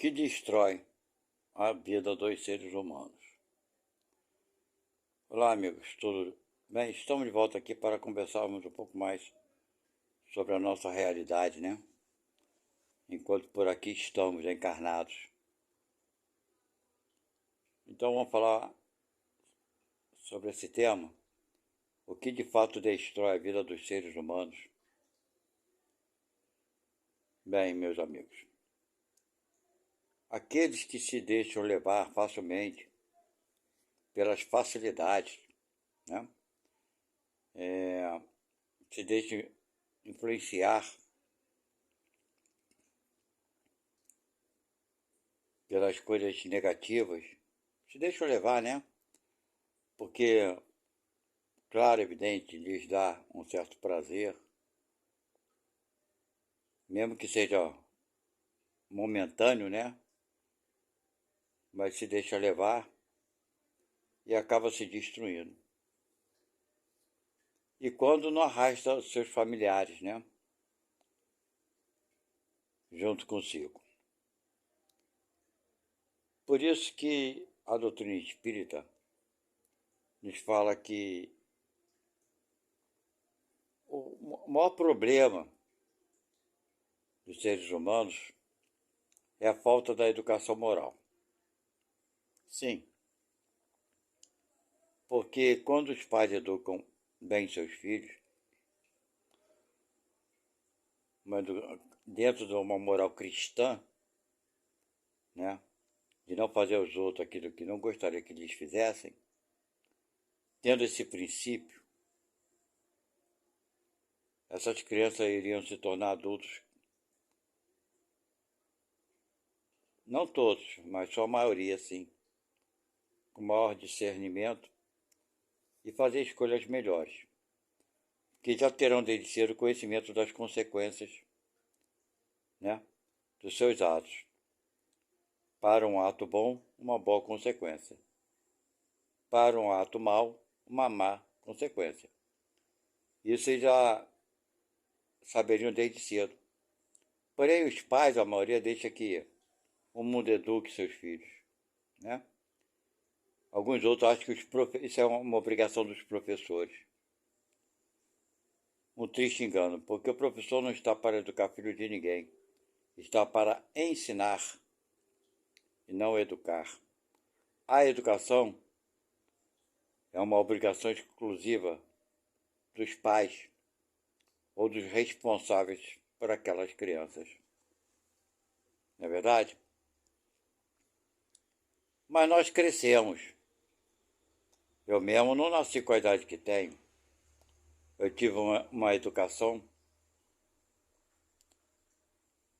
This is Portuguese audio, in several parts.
que destrói a vida dos seres humanos. Olá, amigos, tudo bem? Estamos de volta aqui para conversarmos um pouco mais sobre a nossa realidade, né? Enquanto por aqui estamos encarnados. Então vamos falar sobre esse tema. O que de fato destrói a vida dos seres humanos? Bem, meus amigos, aqueles que se deixam levar facilmente pelas facilidades, né? Se deixam influenciar pelas coisas negativas, se deixam levar, né? Porque, claro, evidente, lhes dá um certo prazer, mesmo que seja momentâneo, né? Mas se deixa levar e acaba se destruindo. E quando não arrasta os seus familiares, né? Junto consigo. Por isso que a doutrina espírita nos fala que o maior problema dos seres humanos é a falta da educação moral. Sim, porque quando os pais educam bem seus filhos, mas dentro de uma moral cristã, né, de não fazer aos outros aquilo que não gostaria que lhes fizessem, tendo esse princípio, essas crianças iriam se tornar adultos, não todos, mas só a maioria, sim, com maior discernimento e fazer escolhas melhores, que já terão desde cedo conhecimento das consequências, né, dos seus atos. Para um ato bom, uma boa consequência. Para um ato mau, uma má consequência. Isso já saberiam desde cedo. Porém, os pais, a maioria, deixa que o mundo eduque seus filhos, né? Alguns outros acham que isso é uma obrigação dos professores. Um triste engano, porque o professor não está para educar filho de ninguém. Está para ensinar e não educar. A educação é uma obrigação exclusiva dos pais ou dos responsáveis por aquelas crianças. Não é verdade? Mas nós crescemos. Eu mesmo não nasci com a idade que tenho. Eu tive uma educação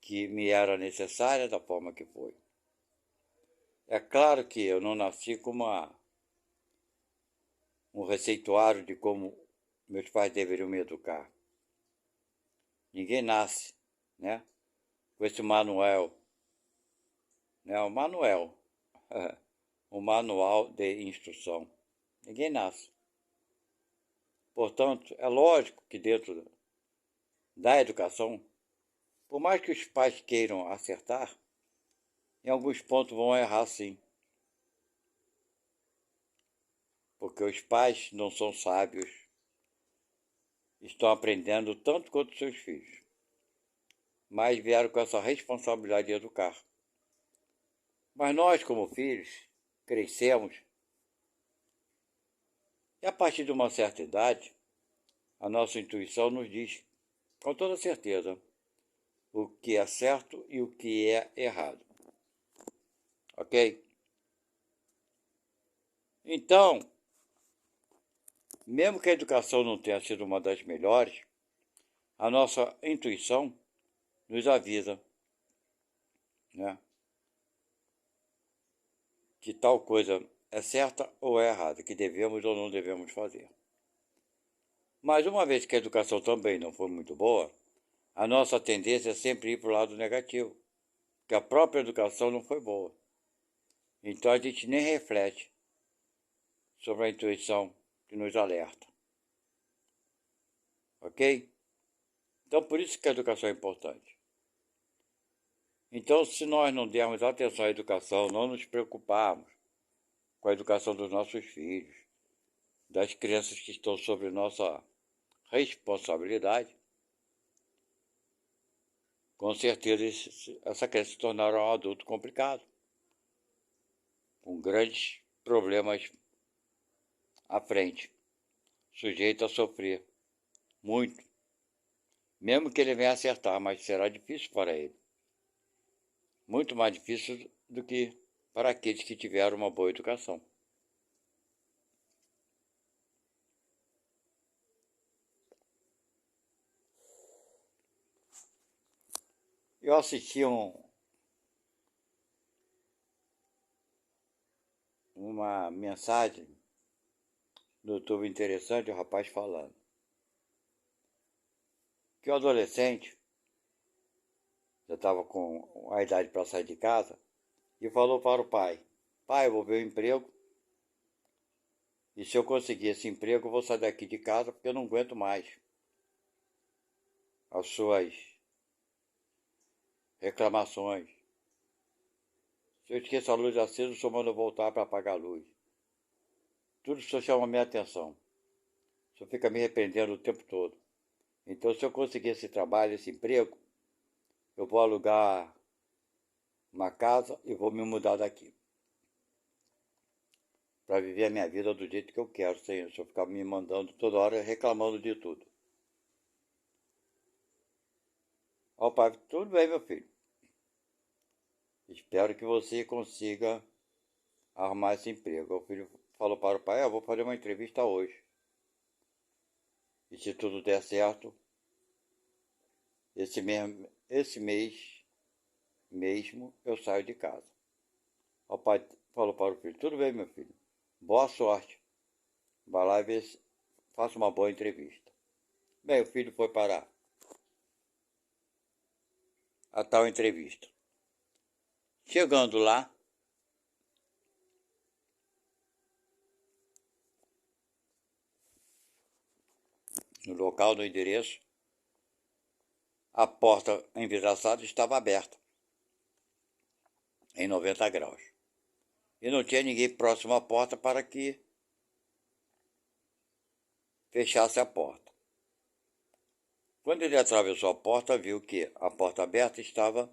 que me era necessária da forma que foi. É claro que eu não nasci com um receituário de como meus pais deveriam me educar. Ninguém nasce, né, com esse manual, né, o manual de instrução. Ninguém nasce. Portanto, é lógico que dentro da educação, por mais que os pais queiram acertar, em alguns pontos vão errar sim. Porque os pais não são sábios, estão aprendendo tanto quanto seus filhos, mas vieram com essa responsabilidade de educar. Mas nós, como filhos, crescemos e a partir de uma certa idade, a nossa intuição nos diz, com toda certeza, o que é certo e o que é errado. Ok? Então, mesmo que a educação não tenha sido uma das melhores, a nossa intuição nos avisa, né, que tal coisa é certa ou é errada, que devemos ou não devemos fazer. Mas uma vez que a educação também não foi muito boa, a nossa tendência é sempre ir para o lado negativo, que a própria educação não foi boa. Então a gente nem reflete sobre a intuição que nos alerta. Ok? Então por isso que a educação é importante. Então, se nós não dermos atenção à educação, não nos preocuparmos com a educação dos nossos filhos, das crianças que estão sob nossa responsabilidade, com certeza essa criança se tornará um adulto complicado, com grandes problemas à frente, sujeito a sofrer muito, mesmo que ele venha acertar, mas será difícil para ele. Muito mais difícil do que para aqueles que tiveram uma boa educação. Eu assisti uma mensagem no YouTube interessante, o rapaz falando que o adolescente já estava com a idade para sair de casa e falou para o pai: pai, eu vou ver um emprego e se eu conseguir esse emprego eu vou sair daqui de casa porque eu não aguento mais as suas reclamações. Se eu esqueço a luz acesa, o senhor manda voltar para apagar a luz. Tudo isso chama a minha atenção. O senhor fica me repreendendo o tempo todo. Então, se eu conseguir esse trabalho, esse emprego, eu vou alugar uma casa e vou me mudar daqui. Para viver a minha vida do jeito que eu quero, sem o senhor ficar me mandando toda hora reclamando de tudo. Ó pai, tudo bem, meu filho. Espero que você consiga arrumar esse emprego. O filho falou para o pai: eu vou fazer uma entrevista hoje. E se tudo der certo, esse mês mesmo eu saio de casa. O pai falou para o filho: tudo bem, meu filho. Boa sorte. Vai lá e vê se faça uma boa entrevista. Bem, o filho foi para a tal entrevista. Chegando lá, no local do endereço, a porta envidraçada estava aberta, em 90 graus. E não tinha ninguém próximo à porta para que fechasse a porta. Quando ele atravessou a porta, viu que a porta aberta estava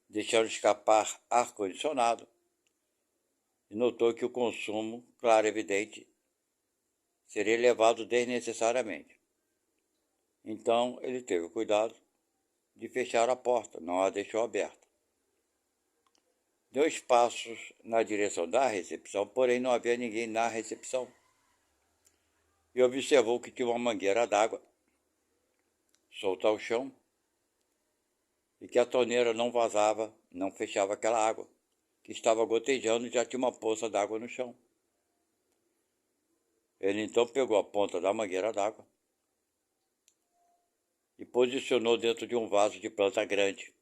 deixando escapar ar-condicionado e notou que o consumo, claro e evidente, seria elevado desnecessariamente. Então ele teve o cuidado de fechar a porta, não a deixou aberta. Deu passos na direção da recepção, porém não havia ninguém na recepção. E observou que tinha uma mangueira d'água solta ao chão e que a torneira não vazava, não fechava aquela água, que estava gotejando e já tinha uma poça d'água no chão. Ele então pegou a ponta da mangueira d'água e posicionou dentro de um vaso de planta grande,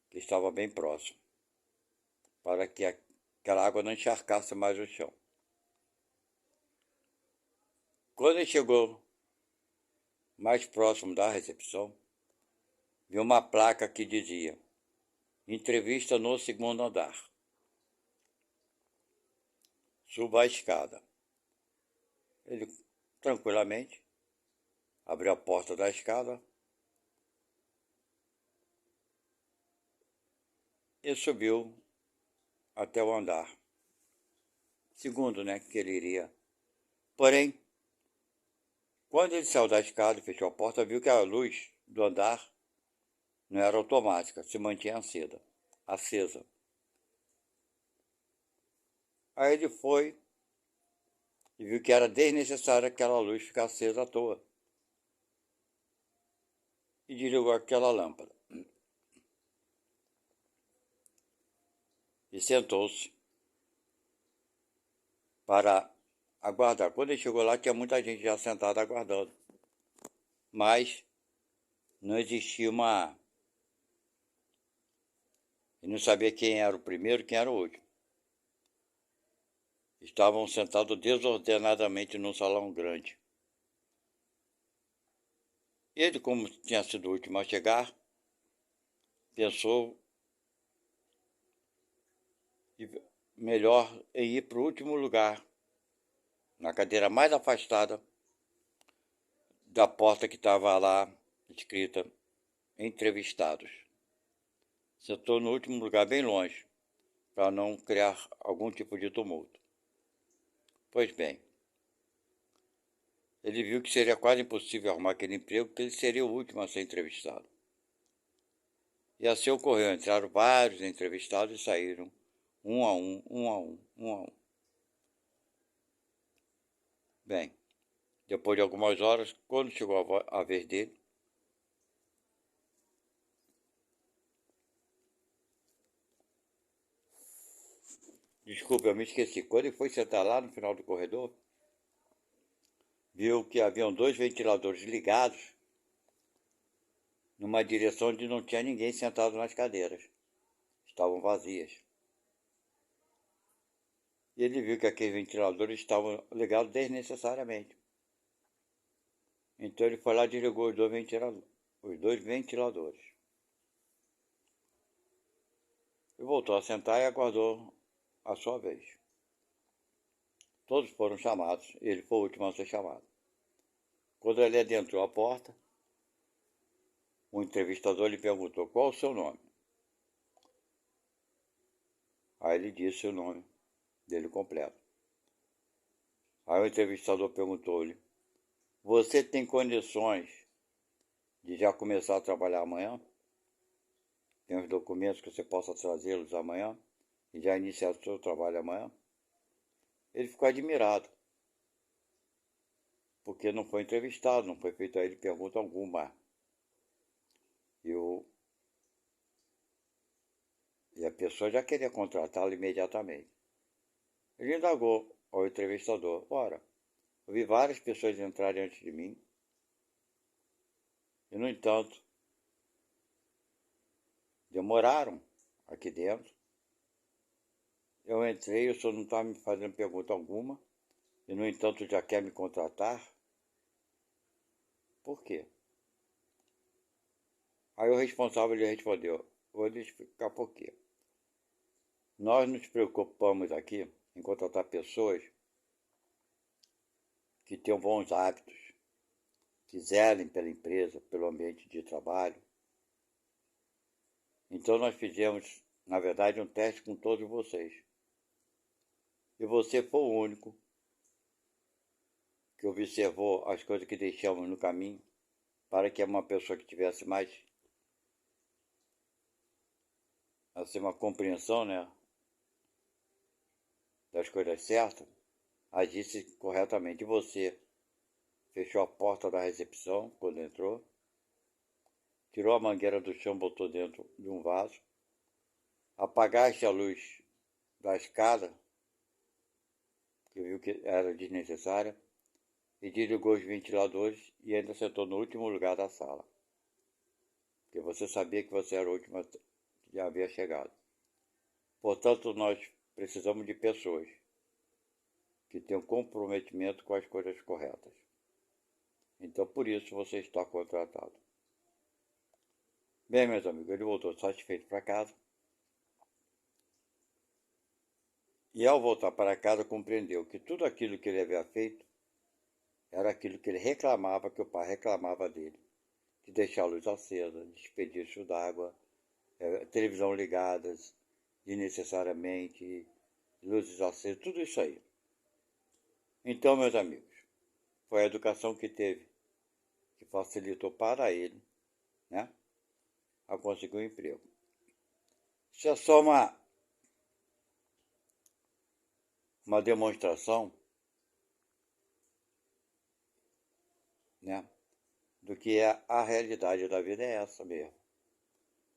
que estava bem próximo, para que aquela água não encharcasse mais o chão. Quando ele chegou mais próximo da recepção, viu uma placa que dizia: entrevista no segundo andar. Suba a escada. Ele tranquilamente abriu a porta da escada e subiu até o andar segundo, que ele iria. Porém, quando ele saiu da escada e fechou a porta, viu que a luz do andar não era automática, se mantinha acesa. Aí ele foi e viu que era desnecessário aquela luz ficar acesa à toa. E desligou aquela lâmpada. E sentou-se para aguardar. Quando ele chegou lá, tinha muita gente já sentada aguardando. Mas não existia uma... Ele não sabia quem era o primeiro e quem era o último. Estavam sentados desordenadamente num salão grande. Ele, como tinha sido o último a chegar, pensou melhor em ir para o último lugar, na cadeira mais afastada da porta que estava lá escrita entrevistados. Sentou no último lugar, bem longe, para não criar algum tipo de tumulto. Pois bem, ele viu que seria quase impossível arrumar aquele emprego, porque ele seria o último a ser entrevistado. E assim ocorreu, entraram vários entrevistados e saíram um a um, um a um, um a um. Bem, depois de algumas horas, quando chegou a vez dele, desculpe, eu me esqueci, quando ele foi sentar lá no final do corredor, viu que haviam 2 ventiladores ligados numa direção onde não tinha ninguém sentado nas cadeiras. Estavam vazias. E ele viu que aqueles ventiladores estavam ligados desnecessariamente. Então ele foi lá e desligou os dois ventiladores. E voltou a sentar e aguardou a sua vez. Todos foram chamados, ele foi o último a ser chamado. Quando ele adentrou a porta, o entrevistador lhe perguntou: qual o seu nome? Aí ele disse o nome dele completo. Aí o entrevistador perguntou-lhe: você tem condições de já começar a trabalhar amanhã? Tem os documentos que você possa trazê-los amanhã e já iniciar o seu trabalho amanhã? Ele ficou admirado, porque não foi entrevistado, não foi feita a ele pergunta alguma. E a pessoa já queria contratá-lo imediatamente. Ele indagou ao entrevistador: ora, eu vi várias pessoas entrarem antes de mim, e no entanto, demoraram aqui dentro. Eu entrei, o senhor não está me fazendo pergunta alguma, e no entanto já quer me contratar? Por quê? Aí o responsável lhe respondeu: vou lhe explicar por quê. Nós nos preocupamos aqui em contratar pessoas que tenham bons hábitos, que zelem pela empresa, pelo ambiente de trabalho. Então nós fizemos, na verdade, um teste com todos vocês. E você foi o único que observou as coisas que deixamos no caminho para que uma pessoa que tivesse mais assim, uma compreensão, né, das coisas certas, agisse corretamente. E você fechou a porta da recepção quando entrou, tirou a mangueira do chão, botou dentro de um vaso, apagaste a luz da escada, que viu que era desnecessária, e desligou os ventiladores e ainda sentou no último lugar da sala, porque você sabia que você era o último que já havia chegado. Portanto, nós precisamos de pessoas que tenham comprometimento com as coisas corretas. Então, por isso, você está contratado. Bem, meus amigos, ele voltou satisfeito para casa. E ao voltar para casa, compreendeu que tudo aquilo que ele havia feito era aquilo que ele reclamava, que o pai reclamava dele. De deixar a luz acesa, desperdício d'água, televisão ligadas desnecessariamente, luzes acesas, tudo isso aí. Então, meus amigos, foi a educação que teve, que facilitou para ele, né, a conseguir um emprego. Isso é só uma demonstração, né, do que é a realidade da vida. É essa mesmo,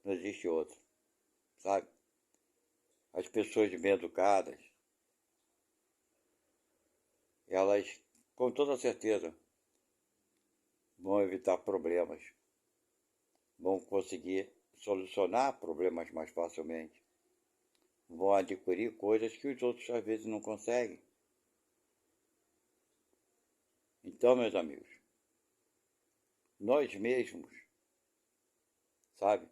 não existe outra, sabe? As pessoas bem educadas, elas com toda certeza vão evitar problemas, vão conseguir solucionar problemas mais facilmente, vão adquirir coisas que os outros às vezes não conseguem. Então, meus amigos, nós mesmos, sabe,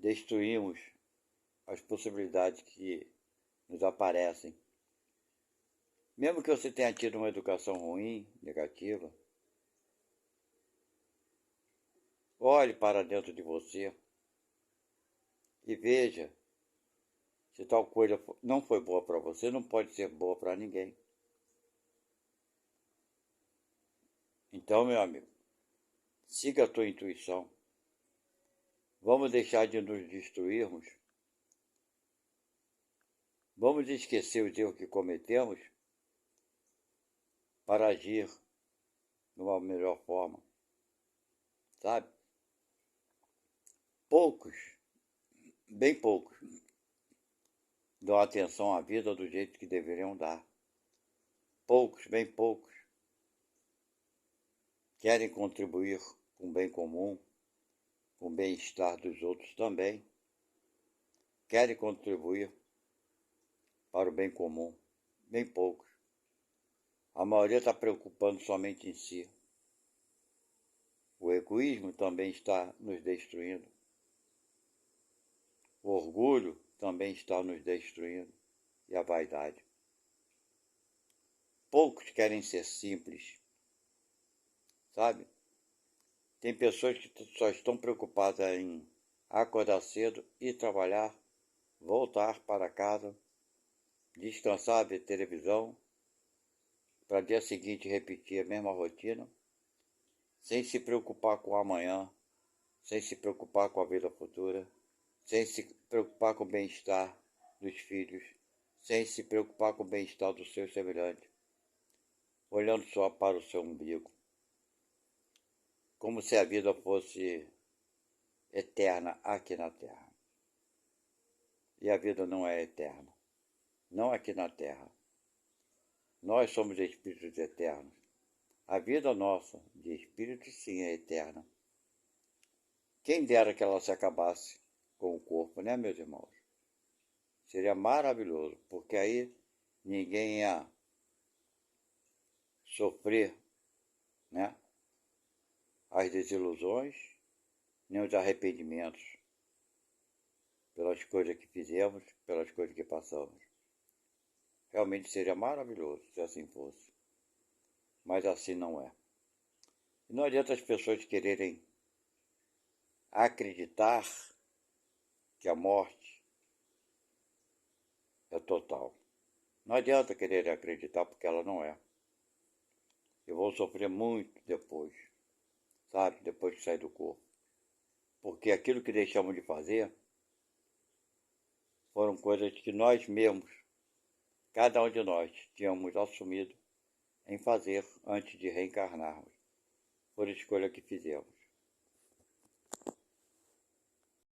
destruímos as possibilidades que nos aparecem. Mesmo que você tenha tido uma educação ruim, negativa, olhe para dentro de você e veja se tal coisa não foi boa para você, não pode ser boa para ninguém. Então, meu amigo, siga a tua intuição. Vamos deixar de nos destruirmos. Vamos esquecer os erros que cometemos para agir de uma melhor forma. Sabe? Poucos, bem poucos, dão atenção à vida do jeito que deveriam dar. Poucos, bem poucos, querem contribuir com o bem comum, com o bem-estar dos outros também. Querem contribuir para o bem comum, bem poucos. A maioria está preocupando somente em si. O egoísmo também está nos destruindo. O orgulho também está nos destruindo. E a vaidade. Poucos querem ser simples. Sabe? Tem pessoas que só estão preocupadas em acordar cedo, ir trabalhar, voltar para casa, descansar, ver televisão, para dia seguinte repetir a mesma rotina, sem se preocupar com o amanhã, sem se preocupar com a vida futura, sem se preocupar com o bem-estar dos filhos, sem se preocupar com o bem-estar dos seus semelhantes, olhando só para o seu umbigo, como se a vida fosse eterna aqui na Terra. E a vida não é eterna, não aqui na Terra. Nós somos espíritos eternos. A vida nossa, de espírito, sim, é eterna. Quem dera que ela se acabasse com o corpo, né, meus irmãos? Seria maravilhoso, porque aí ninguém ia sofrer, né, as desilusões, nem os arrependimentos pelas coisas que fizemos, pelas coisas que passamos. Realmente seria maravilhoso se assim fosse. Mas assim não é. E não adianta as pessoas quererem acreditar que a morte é total. Não adianta querer acreditar porque ela não é. Eu vou sofrer muito depois, sabe? Depois que sair do corpo. Porque aquilo que deixamos de fazer foram coisas que nós mesmos, cada um de nós, tínhamos assumido em fazer antes de reencarnarmos, por escolha que fizemos.